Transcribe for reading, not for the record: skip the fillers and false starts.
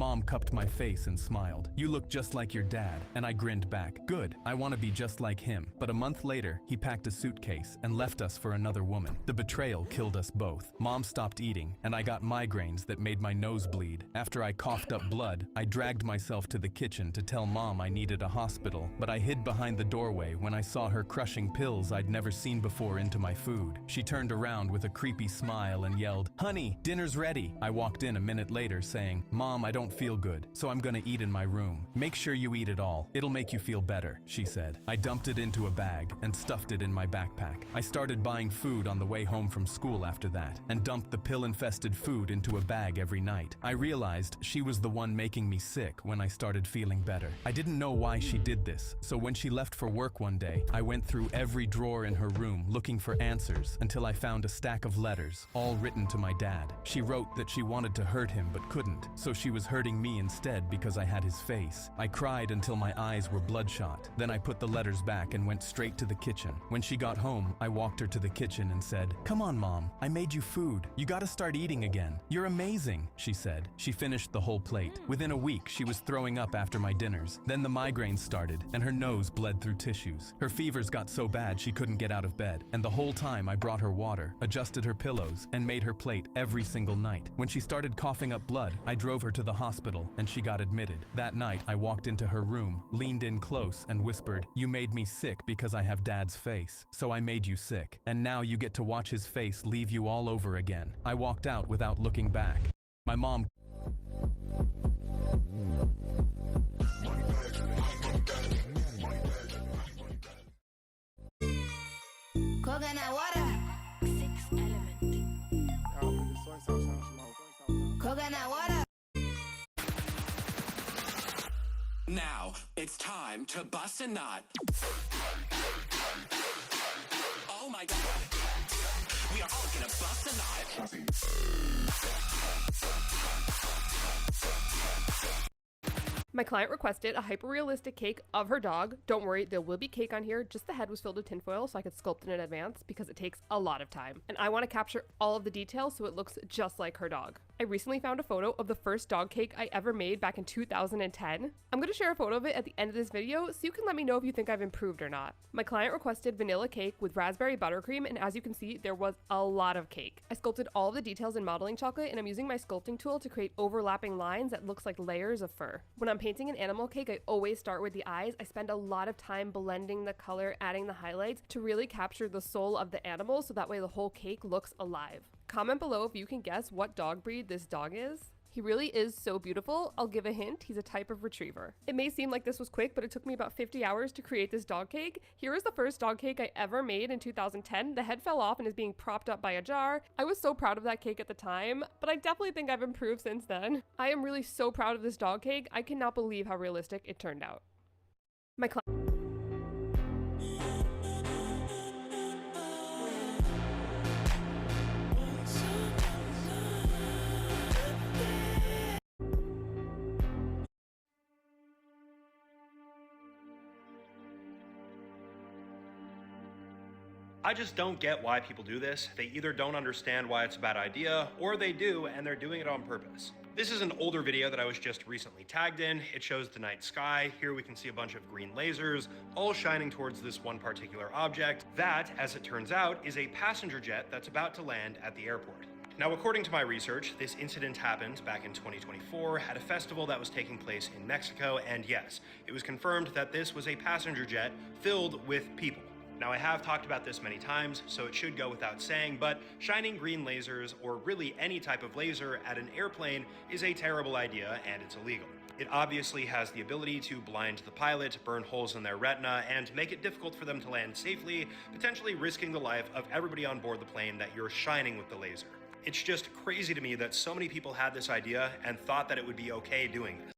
mom cupped my face and smiled. "You look just like your dad," and I grinned back. "Good, I want to be just like him." But a month later, he packed a suitcase and left us for another woman. The betrayal killed us both. Mom stopped eating, and I got migraines that made my nose bleed. After I coughed up blood, I dragged myself to the kitchen to tell Mom I needed a hospital, but I hid behind the doorway when I saw her crushing pills I'd never seen before into my food. She turned around with a creepy smile and yelled, "Honey, dinner's ready." I walked in a minute later saying, "Mom, I don't feel good, so I'm gonna eat in my room." "Make sure you eat it all. It'll make you feel better," she said. I dumped it into a bag and stuffed it in my backpack. I started buying food on the way home from school after that, and dumped the pill-infested food into a bag every night. I realized she was the one making me sick when I started feeling better. I didn't know why she did this, so when she left for work one day, I went through every drawer in her room looking for answers until I found a stack of letters, all written to my dad. She wrote that she wanted to hurt him but couldn't, so she was hurting me instead because I had his face. I cried until my eyes were bloodshot. Then I put the letters back and went straight to the kitchen. When she got home, I walked her to the kitchen and said, "Come on, Mom, I made you food. You gotta start eating again. You're amazing," she said. She finished the whole plate. Within a week, she was throwing up after my dinners. Then the migraines started, and her nose bled through tissues. Her fevers got so bad she couldn't get out of bed, and the whole time I brought her water, adjusted her pillows, and made her plate every single night. When she started coughing up blood, I drove her to the hospital, and she got admitted. That night, I walked into her room, leaned in close, and whispered, "You made me sick because I have Dad's face. So I made you sick. And now you get to watch his face leave you all over again." I walked out without looking back. My mom Coconut water. Sixth element. Coconut water. Now, it's time to bust a nut. Oh my god. We are all gonna bust a nut. My client requested a hyper-realistic cake of her dog. Don't worry, there will be cake on here, just the head was filled with tinfoil so I could sculpt it in advance because it takes a lot of time. And I want to capture all of the details so it looks just like her dog. I recently found a photo of the first dog cake I ever made back in 2010. I'm going to share a photo of it at the end of this video so you can let me know if you think I've improved or not. My client requested vanilla cake with raspberry buttercream, and as you can see, there was a lot of cake. I sculpted all of the details in modeling chocolate, and I'm using my sculpting tool to create overlapping lines that looks like layers of fur. When I'm painting an animal cake, I always start with the eyes. I spend a lot of time blending the color, adding the highlights to really capture the soul of the animal so that way the whole cake looks alive. Comment below if you can guess what dog breed this dog is. He really is so beautiful. I'll give a hint, he's a type of retriever. It may seem like this was quick, but it took me about 50 hours to create this dog cake. Here is the first dog cake I ever made in 2010. The head fell off and is being propped up by a jar. I was so proud of that cake at the time, but I definitely think I've improved since then. I am really so proud of this dog cake. I cannot believe how realistic it turned out. My client. I just don't get why people do this. They either don't understand why it's a bad idea, or they do and they're doing it on purpose. This is an older video that I was just recently tagged in. It shows the night sky. Here we can see a bunch of green lasers, all shining towards this one particular object. That, as it turns out, is a passenger jet that's about to land at the airport. Now, according to my research, this incident happened back in 2024 at a festival that was taking place in Mexico, and yes, it was confirmed that this was a passenger jet filled with people. Now, I have talked about this many times, so it should go without saying, but shining green lasers, or really any type of laser, at an airplane is a terrible idea and it's illegal. It obviously has the ability to blind the pilot, burn holes in their retina, and make it difficult for them to land safely, potentially risking the life of everybody on board the plane that you're shining with the laser. It's just crazy to me that so many people had this idea and thought that it would be okay doing this.